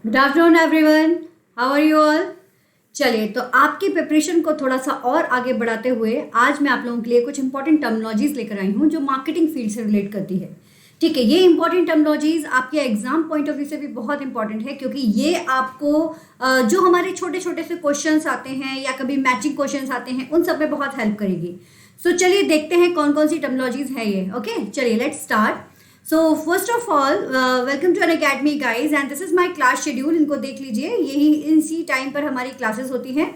Good afternoon everyone, how are you all. चलिए, तो आपकी प्रिपरेशन को थोड़ा सा और आगे बढ़ाते हुए आज मैं आप लोगों के लिए कुछ इंपॉर्टेंट टर्मिनोलॉजीज लेकर आई हूँ जो मार्केटिंग फील्ड से रिलेट करती है। ठीक है, ये इंपॉर्टेंट टर्मिनोलॉजीज आपके एग्जाम पॉइंट ऑफ व्यू से भी बहुत इंपॉर्टेंट है क्योंकि ये आपको जो हमारे छोटे छोटे से क्वेश्चंस आते हैं या कभी मैचिंग क्वेश्चंस आते हैं उन सब में बहुत हेल्प करेगी। सो चलिए देखते हैं कौन कौन सी टर्मिनोलॉजीज है ये। ओके, चलिए let's start. So first of all, welcome to Unacademy guys and this is my class schedule. इनको देख लीजिए, यही इसी टाइम पर हमारी क्लासेस होती हैं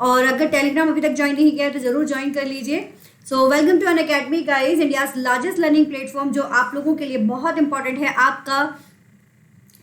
और अगर टेलीग्राम अभी तक ज्वाइन नहीं किया है तो ज़रूर ज्वाइन कर लीजिए। So welcome to Unacademy guys, India's largest learning platform जो आप लोगों के लिए बहुत इंपॉर्टेंट है, आपका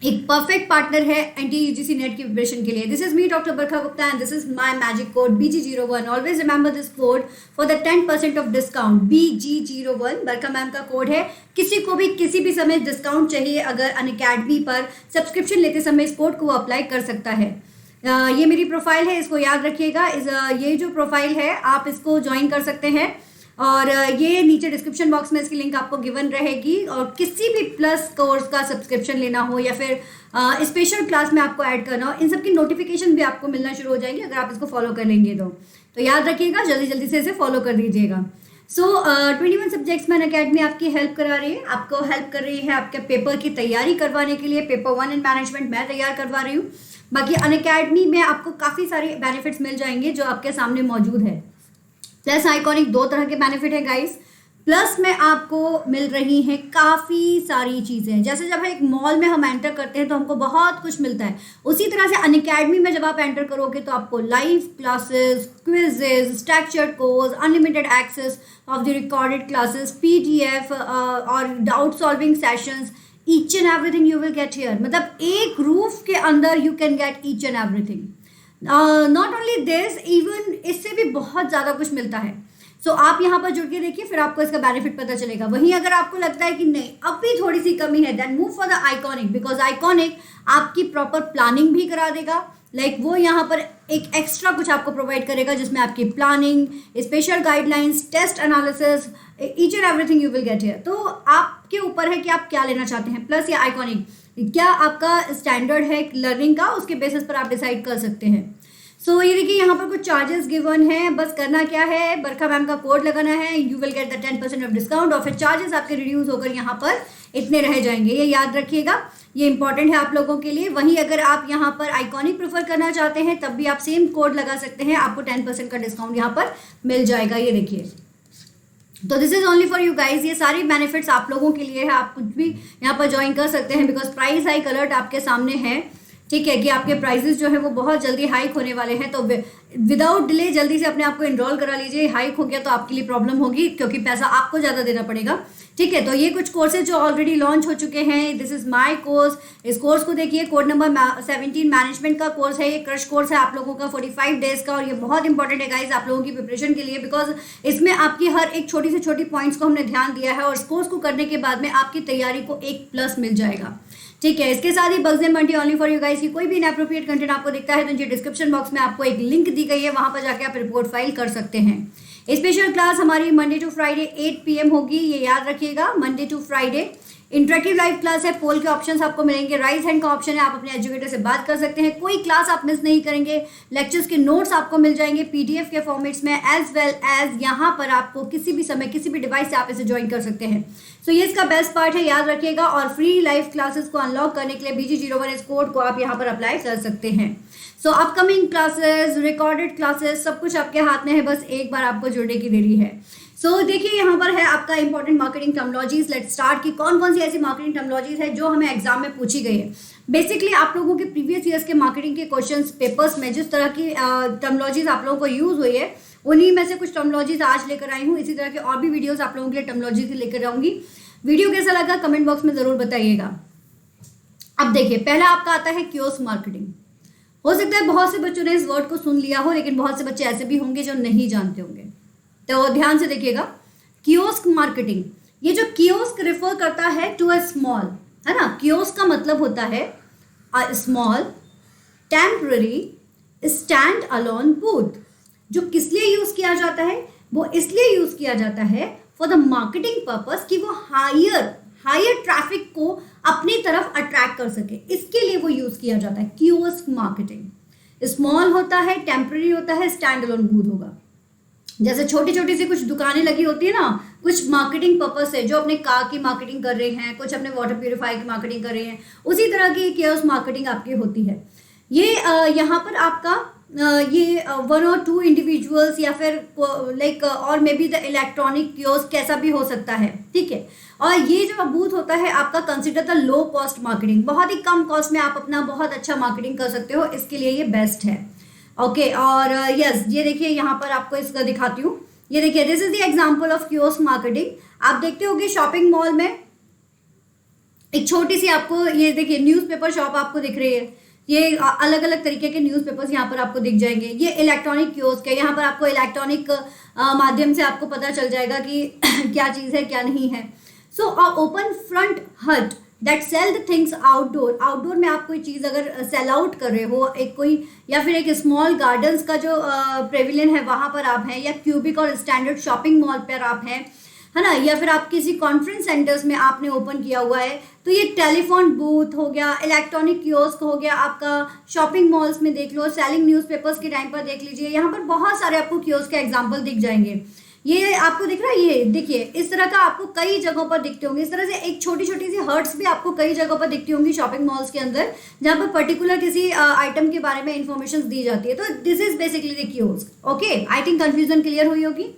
एक परफेक्ट पार्टनर है NTUGC नेट की प्रिपरेशन के लिए। This is me doctor Barkha Gupta and this is my magic code BG01। Always remember this code for the 10% of discount. BG01 Barkha ma'am का कोड है। किसी को भी किसी भी समय डिस्काउंट चाहिए अगर अनअकैडमी पर सब्सक्रिप्शन लेते समय इस कोड को अप्लाई कर सकता है। ये मेरी प्रोफाइल है, इसको याद रखिएगा। ये जो प्रोफाइल है आप इसको ज्वाइन कर सकते हैं और ये नीचे डिस्क्रिप्शन बॉक्स में इसकी लिंक आपको गिवन रहेगी। और किसी भी प्लस कोर्स का सब्सक्रिप्शन लेना हो या फिर स्पेशल क्लास में आपको ऐड करना हो, इन सब की नोटिफिकेशन भी आपको मिलना शुरू हो जाएंगी अगर आप इसको फॉलो कर लेंगे तो याद रखिएगा, जल्दी जल्दी से इसे फॉलो कर दीजिएगा। सो 21 सब्जेक्ट्स में अनअकैडमी आपकी हेल्प करा रही है, आपको हेल्प कर रही है आपके पेपर की तैयारी करवाने के लिए। पेपर 1 इन मैनेजमेंट मैं तैयार करवा रही हूँ। बाकी अनअकैडमी में आपको काफ़ी सारे बेनिफिट्स मिल जाएंगे जो आपके सामने मौजूद है। प्लस आइकॉनिक 2 तरह के बेनिफिट है गाइस। प्लस में आपको मिल रही हैं काफ़ी सारी चीज़ें, जैसे जब एक मॉल में हम एंटर करते हैं तो हमको बहुत कुछ मिलता है, उसी तरह से अनअकैडमी में जब आप एंटर करोगे तो आपको live classes, quizzes, structured course, unlimited access of the recorded classes, PDF और doubt solving sessions, each and everything you will get here. मतलब एक रूफ के अंदर you can get each and everything. Not only this, even इससे भी बहुत ज़्यादा कुछ मिलता है। सो आप यहाँ पर जुड़ के देखिए, फिर आपको इसका बेनिफिट पता चलेगा। वहीं अगर आपको लगता है कि नहीं अब भी थोड़ी सी कमी है, then move for the iconic, because iconic आपकी प्रॉपर प्लानिंग भी करा देगा। वो यहाँ पर एक एक्स्ट्रा कुछ आपको प्रोवाइड करेगा जिसमें आपकी planning, special guidelines, test analysis, each and everything you will get here. तो आपके ऊपर है कि आप क्या लेना चाहते हैं, प्लस या आइकॉनिक। क्या आपका स्टैंडर्ड है लर्निंग का, उसके बेसिस पर आप डिसाइड कर सकते हैं। सो ये देखिए, यहाँ पर कुछ चार्जेस गिवन है। बस करना क्या है, बरखा मैम का कोड लगाना है, you will get the 10% of discount और फिर चार्जेस आपके रिड्यूस होकर यहाँ पर इतने रह जाएंगे। ये याद रखिएगा, ये इंपॉर्टेंट है आप लोगों के लिए। वहीं अगर आप यहाँ पर आइकॉनिक प्रेफर करना चाहते हैं तब भी आप सेम कोड लगा सकते हैं, आपको 10% का डिस्काउंट यहाँ पर मिल जाएगा। ये देखिए, तो this is only for you guys. ये सारी बेनिफिट्स आप लोगों के लिए है, आप कुछ भी यहाँ पर ज्वाइन कर सकते हैं बिकॉज प्राइस हाइक अलर्ट आपके सामने है। ठीक है कि आपके प्राइजेस जो है वो बहुत जल्दी हाइक होने वाले हैं, तो विदाउट डिले जल्दी से अपने आप को इनरोल करा लीजिए। हाइक हो गया तो आपके लिए प्रॉब्लम होगी क्योंकि पैसा आपको ज़्यादा देना पड़ेगा। ठीक है, तो ये कुछ कोर्सेज जो ऑलरेडी लॉन्च हो चुके हैं। This is my course. इस कोर्स को देखिए, कोड नंबर 17 मैनेजमेंट का कोर्स है। ये क्रश कोर्स है आप लोगों का 45 डेज का और ये बहुत इंपॉर्टेंट है गाइज आप लोगों की प्रिपरेशन के लिए, बिकॉज इसमें आपकी हर एक छोटी से छोटी पॉइंट्स को हमने ध्यान दिया है और इस कोर्स को करने के बाद में आपकी तैयारी को एक प्लस मिल जाएगा। ठीक है, इसके साथ ही bugs and Bunty only for you guys की कोई भी इनएप्रोप्रिएट कंटेंट आपको दिखता है तो नीचे डिस्क्रिप्शन बॉक्स में आपको एक लिंक दी गई है, वहां पर जाके आप रिपोर्ट फाइल कर सकते हैं। स्पेशल क्लास हमारी मंडे टू फ्राइडे 8 PM होगी, ये याद रखिएगा, Monday to Friday. Interactive live class है, पोल के ऑप्शंस आपको मिलेंगे, राइज हैंड का ऑप्शन है, आप अपने एजुकेटर से बात कर सकते हैं, कोई क्लास आप मिस नहीं करेंगे। लेक्चर्स के नोट्स आपको मिल जाएंगे PDF के फॉर्मेट्स में, एज वेल एज यहाँ पर आपको किसी भी समय किसी भी डिवाइस से आप इसे ज्वाइन कर सकते हैं। सो ये इसका बेस्ट पार्ट है, याद रखिएगा। और फ्री लाइव क्लासेस को अनलॉक करने के लिए BG01 इस कोड को आप यहाँ पर अप्लाई कर सकते हैं। सो अपकमिंग क्लासेस, रिकॉर्डेड क्लासेस, सब कुछ आपके हाथ में है, बस एक बार आपको जुड़ने की देरी है। सो देखिए, यहाँ पर है आपका important marketing terminologies. Let's start की कौन कौन सी ऐसी मार्केटिंग टर्मिनोलॉजीज है जो हमें एग्जाम में पूछी गई है। बेसिकली आप लोगों के प्रीवियस ईयर्स के मार्केटिंग के क्वेश्चंस पेपर्स में जिस तरह की टर्मिनोलॉजीज आप लोगों को यूज हुई है, उन्हीं में से कुछ टर्मिनोलॉजीज आज लेकर आई हूँ। इसी तरह के और भी वीडियोज आप लोगों के लिए टर्मिनोलॉजी की लेकर आऊंगी। वीडियो कैसा लगा कमेंट बॉक्स में जरूर बताइएगा। अब देखिए, पहला आपका आता है कियोस्क मार्केटिंग। हो सकता है बहुत से बच्चों ने इस वर्ड को सुन लिया हो, लेकिन बहुत से बच्चे ऐसे भी होंगे जो नहीं जानते होंगे, तो ध्यान से देखिएगा। कियोस्क मार्केटिंग, ये जो कियोस्क रेफर करता है टू अ स्मॉल, है ना, कियोस्क का मतलब होता है a small temporary stand alone booth. जो किस लिए यूज किया जाता है, वो इसलिए यूज किया जाता है फॉर द मार्केटिंग पर्पस कि वो हायर ट्रैफिक को अपनी तरफ अट्रैक्ट कर सके, इसके लिए वो यूज किया जाता है कियोस्क मार्केटिंग। स्मॉल होता है, टेम्पररी होता है, स्टैंड अलोन बूथ होगा। जैसे छोटी छोटी सी कुछ दुकानें लगी होती है ना, कुछ मार्केटिंग पर्पस है, जो अपने कार की मार्केटिंग कर रहे हैं, कुछ अपने वाटर प्यूरिफायर की मार्केटिंग कर रहे हैं, उसी तरह की कियोस्क मार्केटिंग आपकी होती है। ये यहाँ पर आपका ये 1 or 2 इंडिविजुअल्स या फिर लाइक और may be the electronic kiosk कैसा भी हो सकता है, ठीक है। और ये जो बूथ होता है आपका consider the low cost marketing, बहुत ही कम कॉस्ट में आप अपना बहुत अच्छा मार्केटिंग कर सकते हो, इसके लिए ये बेस्ट है। ओके और यस ये देखिए यहाँ पर आपको इसका दिखाती हूँ, ये देखिए this is the example of kiosk marketing. आप देखते हो कि शॉपिंग मॉल में एक छोटी सी आपको ये देखिए न्यूज़पेपर शॉप आपको दिख रही है, ये अलग अलग तरीके के न्यूज़पेपर्स यहाँ पर आपको दिख जाएंगे। ये इलेक्ट्रॉनिक कियोस्क है, यहाँ पर आपको इलेक्ट्रॉनिक माध्यम से आपको पता चल जाएगा कि क्या चीज़ है क्या नहीं है। So open front hut that sell the things outdoor, outdoor में आप कोई चीज़ अगर सेल आउट कर रहे हो, एक कोई या फिर एक स्मॉल गार्डन्स का जो प्रेविलियन है वहाँ पर आप हैं, या क्यूबिक और स्टैंडर्ड शॉपिंग मॉल पर आप हैं, है ना, या फिर आप किसी कॉन्फ्रेंस सेंटर्स में आपने ओपन किया हुआ है, तो ये टेलीफोन बूथ हो गया, इलेक्ट्रॉनिक कियोस्क हो गया, आपका शॉपिंग मॉल्स में देख लो, सेलिंग न्यूज़पेपर्स के टाइम पर देख लीजिए, यहाँ पर बहुत सारे आपको कियोस्क के एग्जांपल दिख जाएंगे। ये आपको दिख रहा है, ये देखिए इस तरह का आपको कई जगहों पर दिखते होंगे। इस तरह से एक छोटी छोटी सी हर्ट्स भी आपको कई जगहों पर दिखती होंगी शॉपिंग मॉल्स के अंदर, जहाँ पर पर्टिकुलर किसी आइटम के बारे में इंफॉर्मेशन दी जाती है। तो this is basically the kiosk. Okay, I think confusion clear हुई होगी।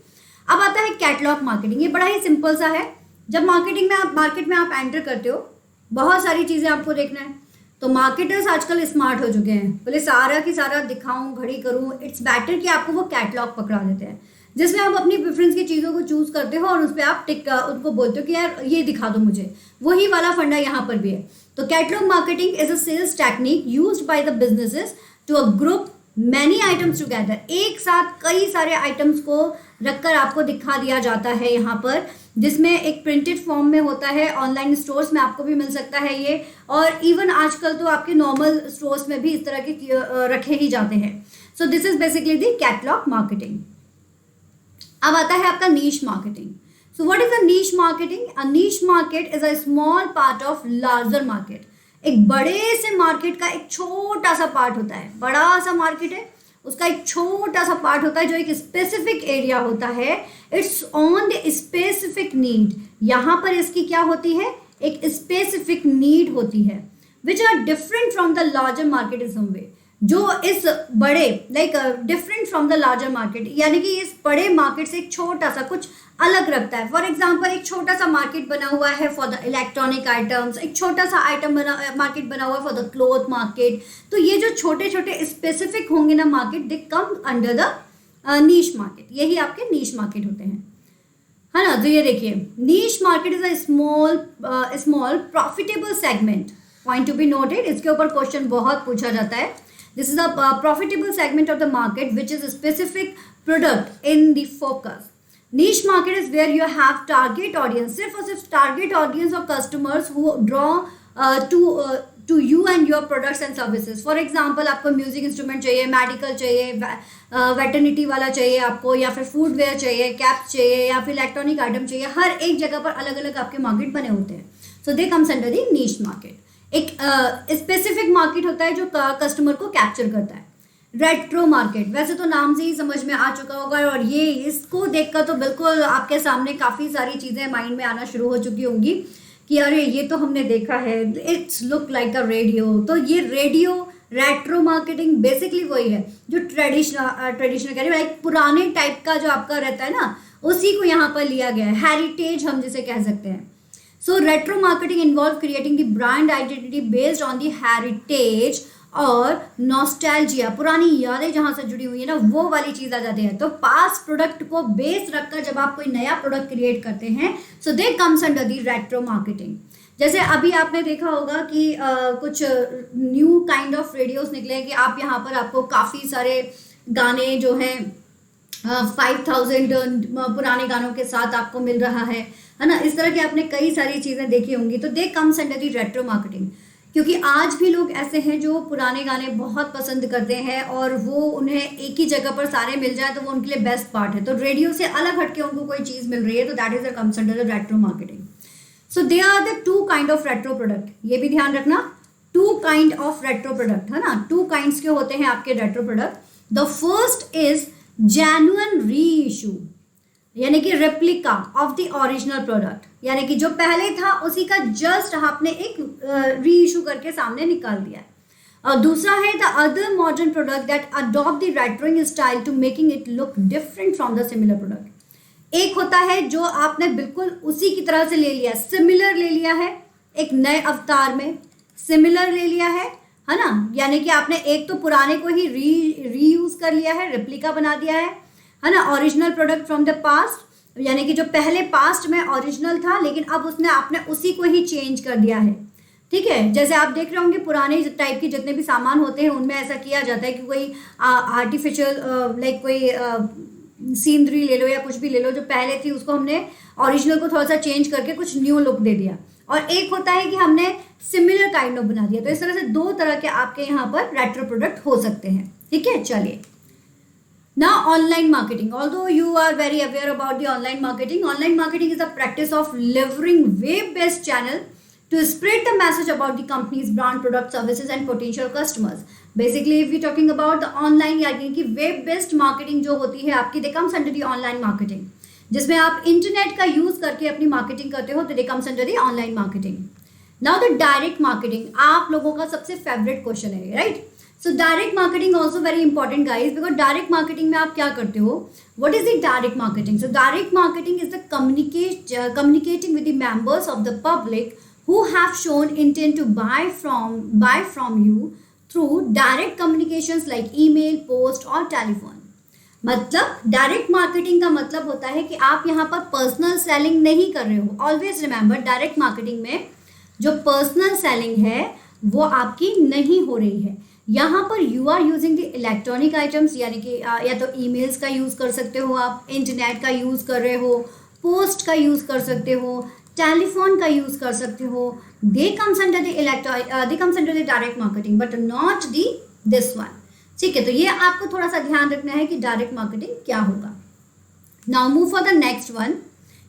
अब आता है कैटलॉग मार्केटिंग। ये बड़ा ही सिंपल सा है। जब मार्केट में आप एंटर करते हो, बहुत सारी चीज़ें आपको देखना है, तो मार्केटर्स आजकल स्मार्ट हो चुके हैं, बोले सारा की सारा दिखाऊं, घड़ी करूं, इट्स बेटर कि आपको वो कैटलॉग पकड़ा देते हैं, जिसमें आप अपनी प्रेफरेंस की चीज़ों को चूज करते हो और उस पर आप उनको बोलते हो कि यार ये दिखा दो मुझे। वही वाला फंडा यहाँ पर भी है। तो catalogue marketing is a sales technique used by the businesses to a group many items together. एक साथ कई सारे आइटम्स को रखकर आपको दिखा दिया जाता है यहाँ पर, जिसमें एक प्रिंटेड फॉर्म में होता है, ऑनलाइन स्टोर्स में आपको भी मिल सकता है ये, और इवन आजकल तो आपके नॉर्मल स्टोर्स में भी इस तरह के रखे ही जाते हैं। So this is basically the catalogue marketing. अब आता है आपका niche marketing. So what is a niche marketing? A niche market is a small part of larger market. एक बड़े से मार्केट का एक छोटा सा पार्ट होता है। बड़ा सा मार्केट है, उसका एक छोटा सा पार्ट होता है जो एक स्पेसिफिक एरिया होता है। It's on the specific need. यहाँ पर इसकी क्या होती है? एक स्पेसिफिक नीड होती है, which are different from the larger market in some way. जो इस बड़े different from the larger market, यानी कि इस बड़े मार्केट से एक छोटा सा कुछ अलग रखता है। फॉर एग्जाम्पल, एक छोटा सा मार्केट बना हुआ है फॉर द इलेक्ट्रॉनिक आइटम्स, एक छोटा सा मार्केट बना हुआ है फॉर द क्लोथ मार्केट। तो ये जो छोटे छोटे स्पेसिफिक होंगे ना market, they come under the niche market. यही आपके नीश मार्केट होते हैं, है ना। तो ये देखिए, नीश market is a small profitable segment. Point to be noted, इसके ऊपर क्वेश्चन बहुत पूछा जाता है। This is a profitable segment of the market which is a specific product in the focus. Niche market is where you have target audience, सिर्फ और सिर्फ target audience और customers who draw to you and your products and services. For example, आपको music instrument चाहिए, medical चाहिए, वेटर्निटी वाला चाहिए आपको, या फिर फूड वेयर चाहिए, कैप्स चाहिए, या फिर इलेक्ट्रॉनिक आइटम चाहिए। हर एक जगह पर अलग अलग आपके मार्केट बने होते हैं। So they comes under the niche market. एक स्पेसिफिक मार्केट होता है जो कस्टमर को कैप्चर करता है। रेट्रो मार्केट, वैसे तो नाम से ही समझ में आ चुका होगा, और ये इसको देखकर तो बिल्कुल आपके सामने काफ़ी सारी चीज़ें माइंड में आना शुरू हो चुकी होंगी कि अरे ये तो हमने देखा है, it's look like a radio. तो ये रेडियो रेट्रो मार्केटिंग बेसिकली वही है जो ट्रेडिशनल कह रही है, पुराने टाइप का जो आपका रहता है ना, उसी को यहाँ पर लिया गया है। हेरिटेज हम जिसे कह सकते हैं। So retro marketing involves creating the brand identity based on the heritage और नॉस्टैल्जिया, पुरानी यादें जहाँ से जुड़ी हुई है ना, वो वाली चीज़ आ जाती है। तो पास प्रोडक्ट को बेस रखकर जब आप कोई नया प्रोडक्ट क्रिएट करते हैं, so they comes under the retro marketing. जैसे अभी आपने देखा होगा कि कुछ न्यू काइंड ऑफ रेडियोस निकले हैं कि आप यहाँ पर आपको काफ़ी सारे गाने जो हैं 5000 पुराने गानों के साथ आपको मिल रहा है ना। इस तरह की आपने कई सारी चीज़ें देखी होंगी। तो दे comes under the retro marketing, क्योंकि आज भी लोग ऐसे हैं जो पुराने गाने बहुत पसंद करते हैं और वो उन्हें एक ही जगह पर सारे मिल जाए तो वो उनके लिए बेस्ट पार्ट है। तो रेडियो से अलग हटके उनको कोई चीज़ मिल रही है तो that is a comes under the retro marketing. So they are the two kind of retro product, ये भी ध्यान रखना, two kind of retro product है ना, टू काइंड्स के होते हैं आपके retro product. The first is genuine reissue, यानी कि replica of the original product, यानी कि जो पहले था उसी का जस्ट आपने एक री इशू करके सामने निकाल दिया है। और दूसरा है the other modern product that adopt the retroing style to making it look different from the similar product. एक होता है जो आपने बिल्कुल उसी की तरह से ले लिया, सिमिलर ले लिया है, एक नए अवतार में सिमिलर ले लिया है ना, यानी कि आपने एक तो पुराने को ही रीयूज कर लिया है, रेप्लिका बना दिया है ना, original product from the past, यानी कि जो पहले पास्ट में ओरिजिनल था लेकिन अब उसने आपने उसी को ही चेंज कर दिया है। ठीक है, जैसे आप देख रहे होंगे पुराने टाइप के जितने भी सामान होते हैं उनमें ऐसा किया जाता है कि कोई आर्टिफिशियल लाइक कोई सीनरी ले लो या कुछ भी ले लो, जो पहले थी उसको हमने ओरिजिनल को थोड़ा सा चेंज करके कुछ न्यू लुक दे दिया, और एक होता है कि हमने सिमिलर काइंड ऑफ बना दिया। तो इस तरह से दो तरह के आपके यहाँ पर रेट्रो प्रोडक्ट हो सकते हैं। ठीक है, चलिए Now online marketing, although you are very aware about the online marketing is a practice of leveraging web-based channel to spread the message about the company's brand, product, services and potential customers. Basically, if we talking about the online यानी कि web-based marketing जो होती है आपकी, they comes under the online marketing, जिसमें आप internet का use करके अपनी मार्केटिंग करते हो, तो they comes under the online marketing. Now the direct marketing, आप लोगों का सबसे फेवरेट क्वेश्चन है, right? So direct marketing also very important guys, because direct marketing में आप क्या करते हो, what is the direct marketing? So direct marketing is the communicating with the members of the public who have shown intent to buy from you through direct communications like email, post और telephone. मतलब direct marketing का मतलब होता है कि आप यहाँ पर पर्सनल सेलिंग नहीं कर रहे हो। ऑलवेज रिमेंबर, डायरेक्ट मार्केटिंग में जो पर्सनल सेलिंग है वो आपकी नहीं हो रही है। यहाँ पर you are using the electronic items, यानी कि या तो ईमेल्स का यूज़ कर सकते हो आप, इंटरनेट का यूज़ कर रहे हो, पोस्ट का यूज़ कर सकते हो, टेलीफोन का यूज़ कर सकते हो। दे comes under the direct marketing but not the this one. ठीक है, तो ये आपको थोड़ा सा ध्यान रखना है कि डायरेक्ट मार्केटिंग क्या होगा। Now move for the next one.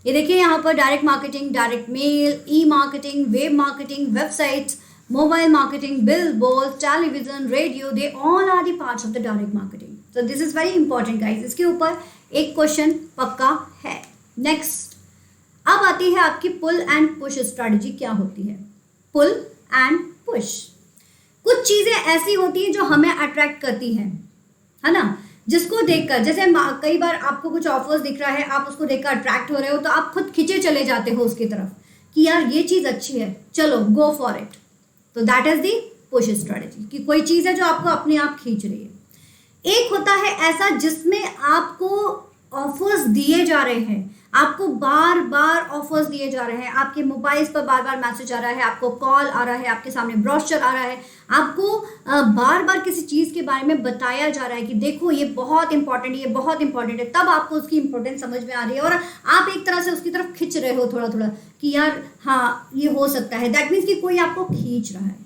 ये देखिए यहाँ पर direct marketing, direct mail, e marketing, web marketing, websites, mobile marketing, billboards, television, radio, they all are the parts of the direct marketing. So this is very important guys. इसके ऊपर एक question पक्का है। Next, अब आती है आपकी pull and push strategy. क्या होती है पुल एंड पुश? कुछ चीजें ऐसी होती हैं जो हमें अट्रैक्ट करती हैं, है ना, जिसको देखकर, जैसे कई बार आपको कुछ ऑफर्स दिख रहा है, आप उसको देखकर अट्रैक्ट हो रहे हो, तो आप खुद खींचे चले जाते हो उसकी तरफ कि यार ये चीज अच्छी है, चलो गो फॉर इट। तो that is the push strategy, कि कोई चीज़ है जो आपको अपने आप खींच रही है। एक होता है ऐसा जिसमें आपको ऑफर्स दिए जा रहे हैं, आपको बार बार ऑफर्स दिए जा रहे हैं, आपके मोबाइल्स पर बार बार मैसेज आ रहा है, आपको कॉल आ रहा है, आपके सामने ब्रोशर आ रहा है, आपको बार बार किसी चीज़ के बारे में बताया जा रहा है कि देखो ये बहुत इंपॉर्टेंट, ये बहुत इंपॉर्टेंट है, तब आपको उसकी इंपॉर्टेंस समझ में आ रही है और आप एक तरह से उसकी तरफ खिंच रहे हो थोड़ा थोड़ा कि यार हाँ ये हो सकता है। दैट मीन्स कि कोई आपको खींच रहा है।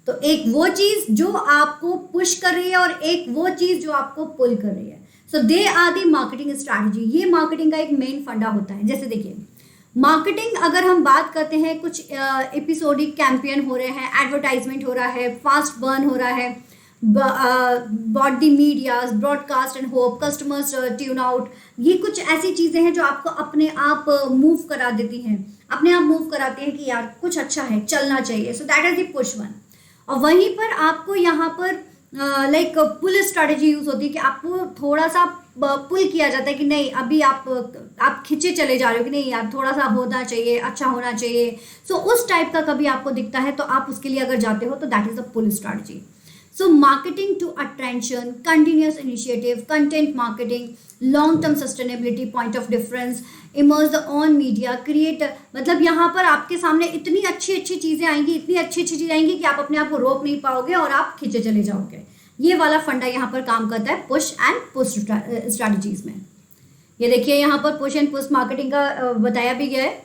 तो एक वो चीज़ जो आपको पुश कर रही है और एक वो चीज़ जो आपको पुल कर रही है। So they are the marketing strategy. ये मार्केटिंग का एक मेन फंडा होता है। जैसे देखिए, मार्केटिंग अगर हम बात करते हैं, कुछ एपिसोडिक कैंपेन हो रहे हैं, एडवर्टाइजमेंट हो रहा है, फास्ट बर्न हो रहा है, but the medias, broadcast and hope, customers tune out, ये कुछ ऐसी चीज़ें हैं जो आपको अपने आप मूव करा देती हैं, अपने आप मूव कराती हैं कि यार कुछ अच्छा है, चलना चाहिए। So that is the push one. और वहीं पर आपको यहाँ पर लाइक पुल स्ट्रैटेजी यूज होती है कि आपको थोड़ा सा पुल किया जाता है कि नहीं अभी आप खींचे चले जा रहे हो कि नहीं यार थोड़ा सा होना चाहिए, अच्छा होना चाहिए। सो उस टाइप का कभी आपको दिखता है तो आप उसके लिए अगर जाते हो तो that is the pull strategy. So marketing to attention, continuous initiative, content marketing, long term sustainability, point of difference, emerge the on media, create, मतलब यहाँ पर आपके सामने इतनी अच्छी अच्छी चीज़ें आएंगी, इतनी अच्छी अच्छी चीज़ें आएंगी कि आप अपने आप को रोक नहीं पाओगे और आप खींचे चले जाओगे। ये वाला फंडा यहाँ पर काम करता है पुश एंड पुश स्ट्रैटेजीज में। ये देखिए यहाँ पर पुश एंड पुश मार्केटिंग का बताया भी गया है।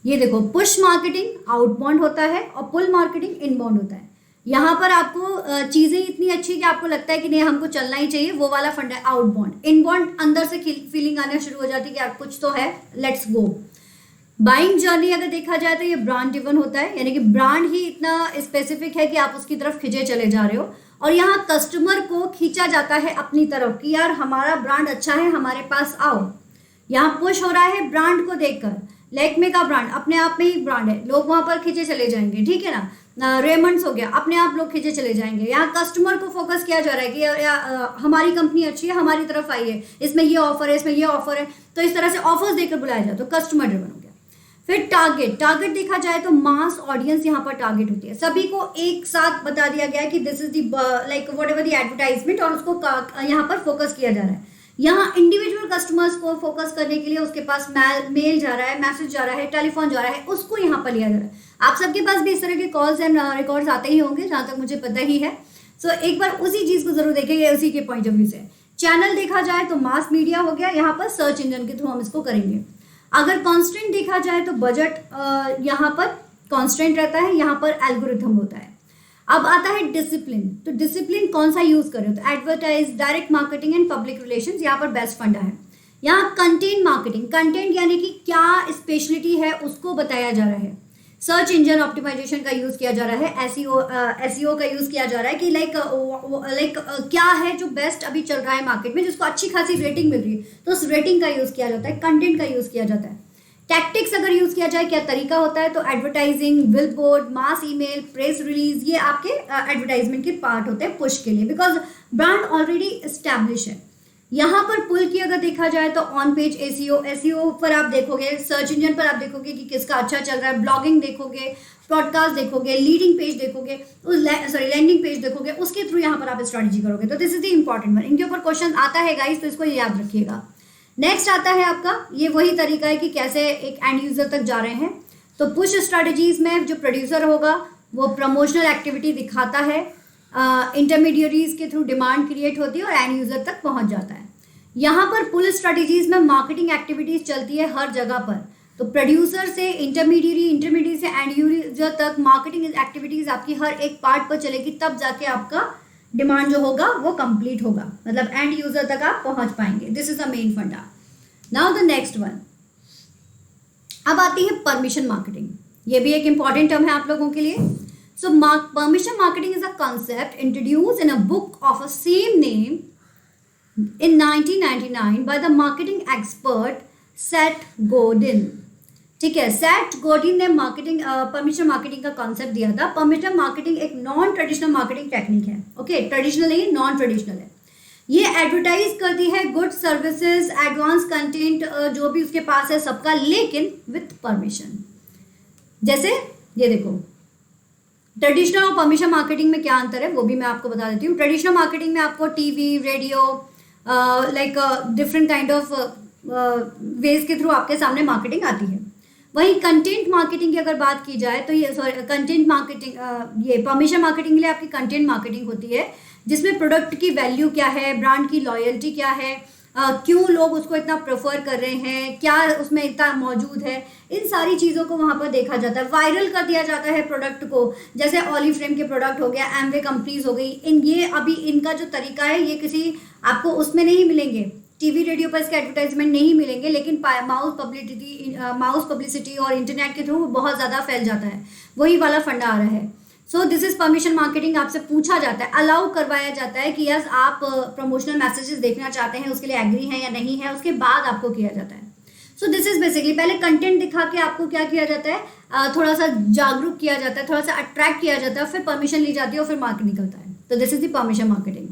ये देखो, पुश मार्केटिंग आउटबाउंड होता है और पुल मार्केटिंग इनबाउंड होता है। यहाँ पर आपको चीज़ें इतनी अच्छी कि आपको लगता है कि नहीं हमको चलना ही चाहिए, वो वाला फंड है आउटबाउंड। इनबाउंड अंदर से फीलिंग आना शुरू हो जाती है कि यार कुछ तो है, लेट्स गो। बाइंग जर्नी अगर देखा जाए तो ये ब्रांड ड्रिवन होता है, यानी कि ब्रांड ही इतना स्पेसिफिक है कि आप उसकी तरफ खिंचे चले जा रहे हो, और यहाँ कस्टमर को खींचा जाता है अपनी तरफ कि यार हमारा ब्रांड अच्छा है, हमारे पास आओ। यहाँ पुश हो रहा है ब्रांड को देखकर। लैक्मे का ब्रांड अपने आप में ही ब्रांड है, लोग वहां पर खींचे चले जाएंगे, ठीक है ना। रेमंड्स हो गया, अपने आप लोग खींचे चले जाएंगे। यहाँ कस्टमर को फोकस किया जा रहा है कि हमारी कंपनी अच्छी है, हमारी तरफ आई है, इसमें ये ऑफर है, इसमें ये ऑफर है, तो इस तरह से ऑफर्स देकर बुलाया जाए तो कस्टमर ड्रिवन हो गया। फिर टारगेट देखा जाए तो मास ऑडियंस यहाँ पर टारगेट होती है, सभी को एक साथ बता दिया गया है कि this is the like what ever the advertisement, और उसको यहाँ पर फोकस किया जा रहा है। यहाँ इंडिविजुअल कस्टमर्स को फोकस करने के लिए उसके पास मेल जा रहा है, मैसेज जा रहा है, टेलीफोन जा रहा है, उसको यहाँ पर लिया जा रहा है। आप सबके पास भी इस तरह के कॉल्स एंड रिकॉर्ड्स आते ही होंगे, जहाँ तक मुझे पता ही है। सो एक बार उसी चीज़ को जरूर देखेंगे, उसी के पॉइंट ऑफ व्यू से। चैनल देखा जाए तो मास मीडिया हो गया, यहाँ पर सर्च इंजन के थ्रू हम इसको करेंगे। अगर कांस्टेंट देखा जाए तो बजट यहाँ पर कांस्टेंट रहता है, यहाँ पर एल्गोरिथम होता है। अब आता है डिसिप्लिन, तो डिसिप्लिन कौन सा यूज करें, तो advertise, direct marketing and public relations यहाँ पर बेस्ट फंडा है। यहाँ कंटेंट मार्केटिंग, कंटेंट यानी कि क्या स्पेशलिटी है उसको बताया जा रहा है। सर्च इंजन ऑप्टिमाइजेशन का यूज किया जा रहा है, एसईओ का यूज किया जा रहा है कि लाइक क्या है जो बेस्ट अभी चल रहा है मार्केट में, जिसको अच्छी खासी रेटिंग मिल रही है, तो उस रेटिंग का यूज किया जाता है, कंटेंट का यूज किया जाता है। टैक्टिक्स अगर यूज किया जाए, क्या तरीका होता है, तो advertising, billboard, mass email, press release, ये आपके एडवर्टाइजमेंट के पार्ट होते हैं पुश के लिए, बिकॉज ब्रांड ऑलरेडी एस्टैब्लिश है। यहाँ पर पुल की अगर देखा जाए तो ऑन पेज एसईओ पर आप देखोगे, सर्च इंजन पर आप देखोगे कि किसका अच्छा चल रहा है, ब्लॉगिंग देखोगे, पॉडकास्ट देखोगे, लीडिंग पेज देखोगे, लैंडिंग पेज देखोगे, उसके थ्रू यहाँ पर आप स्ट्रेटेजी करोगे। तो this is the important one, इनके ऊपर क्वेश्चन आता है गाइस, तो इसको याद रखिएगा। नेक्स्ट आता है आपका, ये वही तरीका है कि कैसे एक एंड यूजर तक जा रहे हैं। तो पुश स्ट्रेटजीज में जो प्रोड्यूसर होगा वो प्रमोशनल एक्टिविटी दिखाता है, इंटरमीडियरीज के थ्रू डिमांड क्रिएट होती है और एंड यूजर तक पहुंच जाता है। यहाँ पर पुल स्ट्रेटजीज में मार्केटिंग एक्टिविटीज चलती है हर जगह पर, तो प्रोड्यूसर से इंटरमीडियरी से एंड यूजर तक मार्केटिंग एक्टिविटीज आपकी हर एक पार्ट पर चलेगी, तब जाके आपका डिमांड जो होगा वो कंप्लीट होगा, मतलब एंड यूजर तक आप पहुंच पाएंगे। दिस इज द मेन फंडा। नाउ द नेक्स्ट वन, अब आती है परमिशन मार्केटिंग। ये भी एक इंपॉर्टेंट टर्म है आप लोगों के लिए। So permission marketing is a concept introduced in a book of a same name in 1999 by the marketing expert Seth Godin। ठीक है, सेथ गोडिन ने परमिशन मार्केटिंग का कॉन्सेप्ट दिया था। परमिशन मार्केटिंग एक नॉन ट्रेडिशनल मार्केटिंग टेक्निक है, okay, traditional नहीं, non traditional है। ये एडवर्टाइज करती है गुड सर्विसेज, एडवांस कंटेंट जो भी उसके पास है सबका, लेकिन विथ परमिशन। जैसे ये देखो, ट्रेडिशनल और परमिशन मार्केटिंग में क्या अंतर है वो भी मैं आपको बता देती हूँ। ट्रेडिशनल मार्केटिंग में आपको TV, radio, like different kind of ways के थ्रू आपके सामने मार्केटिंग आती है। वहीं कंटेंट मार्केटिंग की अगर बात की जाए तो ये कंटेंट मार्केटिंग, ये परमिशन मार्केटिंग के लिए आपकी कंटेंट मार्केटिंग होती है, जिसमें प्रोडक्ट की वैल्यू क्या है, ब्रांड की लॉयल्टी क्या है, क्यों लोग उसको इतना प्रेफर कर रहे हैं, क्या उसमें इतना मौजूद है, इन सारी चीज़ों को वहाँ पर देखा जाता है। वायरल कर दिया जाता है प्रोडक्ट को, जैसे ऑलिव फ्रेम के प्रोडक्ट हो गया, एमवे कंपनीज हो गई, ये अभी इनका जो तरीका है ये किसी आपको उसमें नहीं मिलेंगे, टीवी रेडियो पर इसके एडवर्टाइजमेंट नहीं मिलेंगे, लेकिन माउस पब्लिसिटी और इंटरनेट के थ्रू बहुत ज़्यादा फैल जाता है, वही वाला फंडा आ रहा है। सो दिस इज परमिशन मार्केटिंग। आपसे पूछा जाता है, अलाउ करवाया जाता है कि यस आप प्रमोशनल मैसेजेस देखना चाहते हैं, उसके लिए एग्री हैं या नहीं है, उसके बाद आपको किया जाता है। सो दिस इज बेसिकली, पहले कंटेंट दिखा के आपको क्या किया जाता है, थोड़ा सा जागरूक किया जाता है, थोड़ा सा अट्रैक्ट किया जाता है, फिर परमिशन ली जाती है और फिर मार्केट निकलता है। तो this is the permission marketing.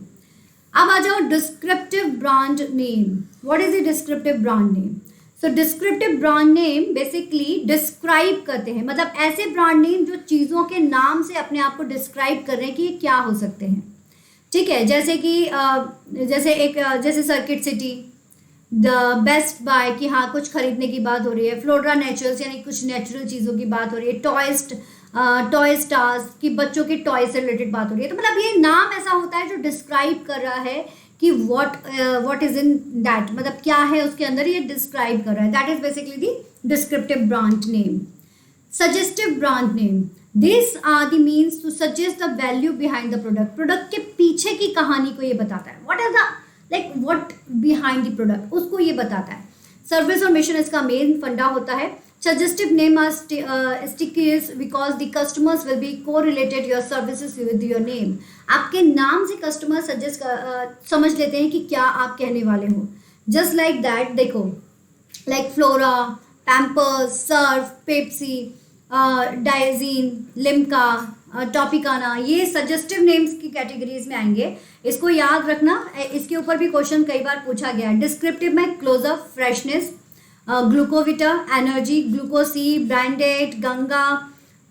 अब आ जाओ descriptive brand name. What is the descriptive brand name? So descriptive brand name basically describe करते हैं, मतलब ऐसे ब्रांड नेम जो चीज़ों के नाम से अपने आप को डिस्क्राइब कर रहे हैं कि ये क्या हो सकते हैं। ठीक है, जैसे कि जैसे Circuit City, the Best Buy, कि हाँ कुछ खरीदने की बात हो रही है, फ्लोरा नेचुरल्स यानी कुछ नेचुरल चीज़ों की बात हो रही है, टॉय स्टार्स की बच्चों के टॉय से रिलेटेड बात हो रही है। तो मतलब ये नाम ऐसा होता है जो डिस्क्राइब कर रहा है कि व्हाट इज इन दैट, मतलब क्या है उसके अंदर, ये डिस्क्राइब कर रहा है। That is basically the descriptive brand name. Suggestive brand name, this are the means to suggest the value behind the product. Product के पीछे की कहानी को ये बताता है, व्हाट बिहाइंड द प्रोडक्ट, उसको ये बताता है। सर्विस और मिशन इसका मेन फंडा होता है। Suggestive name are stickiest because the customers will be correlated your services with your name. आपके नाम से कस्टमर समझ लेते हैं कि क्या आप कहने वाले हो. Just like that, देखो, like Flora, Pampers, Surf, Pepsi, Diazine, Limca, टॉपिकाना, ये सजेस्टिव नेम्स की कैटेगरीज में आएंगे. इसको याद रखना, इसके ऊपर भी क्वेश्चन कई बार पूछा गया है. डिस्क्रिप्टिव में क्लोजअप, फ्रेशनेस, ग्लूकोविटा, एनर्जी, ग्लूकोसी, ब्रांडेड, गंगा,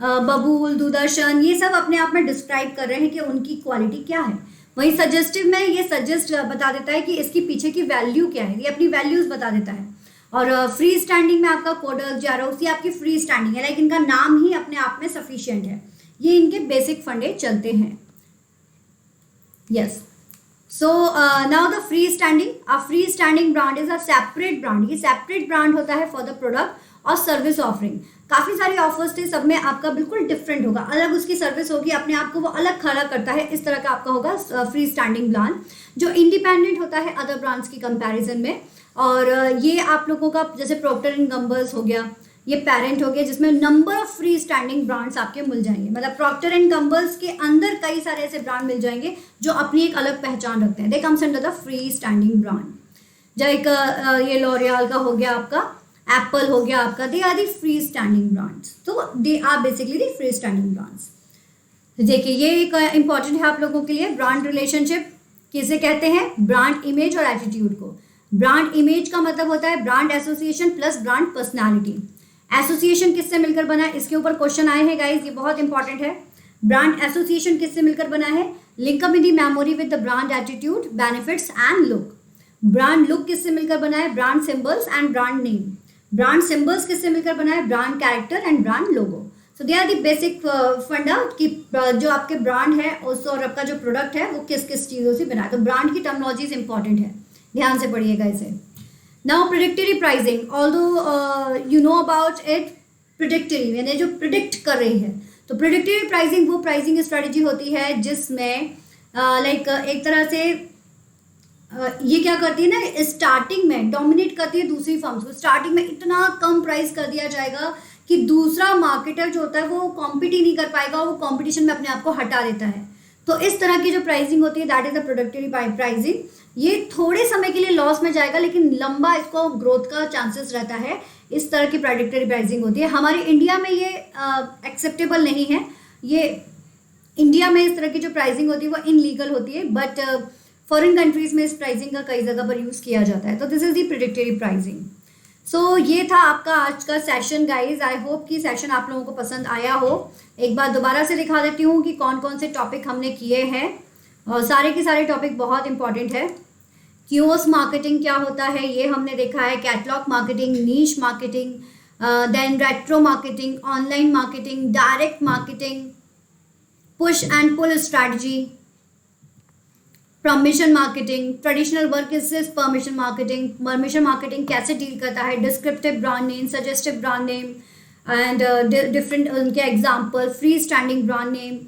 बबूल, दूरदर्शन, ये सब अपने आप में डिस्क्राइब कर रहे हैं कि उनकी क्वालिटी क्या है. वहीं सजेस्टिव में ये सजेस्ट बता देता है कि इसकी पीछे की वैल्यू क्या है, ये अपनी वैल्यूज बता देता है. और फ्री स्टैंडिंग में आपका कोडक, जेरोक्स, ये आपकी फ्री स्टैंडिंग है, लाइक इनका नाम ही अपने आप में सफिशिएंट है. ये इनके बेसिक फंडे चलते हैं. Yes, so now the free standing. A free standing brand is a separate brand. ये सेपरेट ब्रांड होता है फॉर द प्रोडक्ट और सर्विस ऑफरिंग. काफ़ी सारे ऑफर्स थे, सब में आपका बिल्कुल डिफरेंट होगा, अलग उसकी सर्विस होगी, अपने आप को वो अलग खड़ा करता है. इस तरह का आपका होगा फ्री स्टैंडिंग ब्रांड, जो इंडिपेंडेंट होता है अदर ब्रांड्स की कंपैरिजन में. और ये आप लोगों का जैसे प्रॉक्टर एंड गैम्बल हो गया, ये पेरेंट हो गया, जिसमें number of free standing brands आपके मिल जाएंगे. मतलब प्रॉक्टर एंड गैम्बल्स के अंदर कई सारे ऐसे ब्रांड मिल जाएंगे जो अपनी एक अलग पहचान रखते हैं. दे comes under the free standing brand. जो एक ये लॉरियल का हो गया, आपका एप्पल हो गया आपका, they are the free standing brands. तो they are basically the free standing brands. देखिए, ये एक इंपॉर्टेंट है आप लोगों के लिए. ब्रांड रिलेशनशिप किसे कहते हैं? ब्रांड इमेज और एटीट्यूड को. ब्रांड इमेज का मतलब होता है brand association plus brand personality. Association किससे मिलकर बना है? इसके ऊपर क्वेश्चन आए हैं गाइज, ये बहुत इंपॉर्टेंट है. ब्रांड एसोसिएशन किससे मिलकर बना है? Link up in the memory with the brand attitude, benefits and look. Brand look किससे मिलकर बना है? Brand symbols and brand name. Brand symbols किससे मिलकर बना है? Brand character and brand logo. So they are the basic फंडा कि जो आपके ब्रांड है और आपका जो प्रोडक्ट है वो किस किस चीज़ों से बना है. तो ब्रांड की टर्मिनोलॉजीज इंपॉर्टेंट है, ध्यान से पढ़िएगा इसे. Now predictory pricing, although you know about it. Predictory यानी जो प्रिडिक्ट कर रही है. तो प्रेडिक्टरी प्राइसिंग वो प्राइसिंग स्ट्रेटजी होती है जिसमें लाइक एक तरह से ये क्या करती है ना, स्टार्टिंग में डोमिनेट करती है दूसरी फर्म्स को. स्टार्टिंग में इतना कम प्राइस कर दिया जाएगा कि दूसरा मार्केटर जो होता है वो कॉम्पीट ही नहीं कर पाएगा, वो कंपटीशन में अपने आप को हटा देता है. तो इस तरह की जो प्राइसिंग होती है दैट इज द प्रोडक्टरी प्राइसिंग. ये थोड़े समय के लिए लॉस में जाएगा लेकिन लंबा इसको ग्रोथ का चांसेस रहता है. इस तरह की प्रेडिक्टरी प्राइसिंग होती है. हमारे इंडिया में ये एक्सेप्टेबल नहीं है. ये इंडिया में इस तरह की जो प्राइसिंग होती है वो इनलीगल होती है, बट फॉरेन कंट्रीज में इस प्राइसिंग का कई जगह पर यूज़ किया जाता है. तो दिस इज दी प्रेडिक्टरी प्राइसिंग. सो ये था आपका आज का सेशन गाइज. आई होप कि सेशन आप लोगों को पसंद आया हो. एक बार दोबारा से दिखा देती हूँ कि कौन कौन से टॉपिक हमने किए हैं. और सारे के सारे टॉपिक बहुत इंपॉर्टेंट है. क्यूओस मार्केटिंग क्या होता है ये हमने देखा है. Catalogue marketing, niche marketing, then retro marketing, online marketing, direct marketing, push and pull strategy, permission marketing, traditional versus permission marketing, permission marketing कैसे डील करता है, descriptive brand name, suggestive brand name and different उनके example, free standing brand name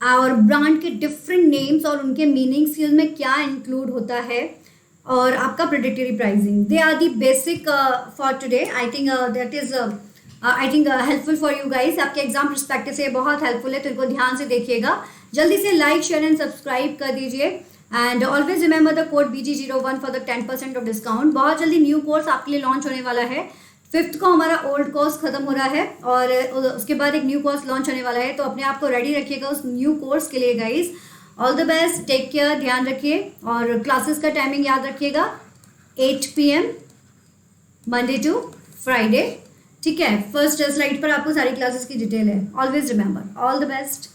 और brand के different names और उनके meanings में क्या इंक्लूड होता है, और आपका predictory pricing. They are the basic for today. I think that is helpful for you guys. आपके एग्जाम परस्पेक्टिव से बहुत हेल्पफुल है, तो इनको ध्यान से देखिएगा. जल्दी से लाइक, शेयर एंड सब्सक्राइब कर दीजिए. And always remember the code BG01 for the 10% of discount. बहुत जल्दी न्यू कोर्स आपके लिए लॉन्च होने वाला है. 5th को हमारा ओल्ड कोर्स खत्म हो रहा है और उसके बाद एक न्यू कोर्स लॉन्च होने वाला है. तो अपने आप को रेडी रखिएगा उस न्यू कोर्स के लिए guys. All the best, take care, ध्यान रखिए. और क्लासेस का टाइमिंग याद रखिएगा, 8 PM मंडे टू फ्राइडे. ठीक है, फर्स्ट स्लाइड पर आपको सारी क्लासेस की डिटेल है. Always remember. All the best.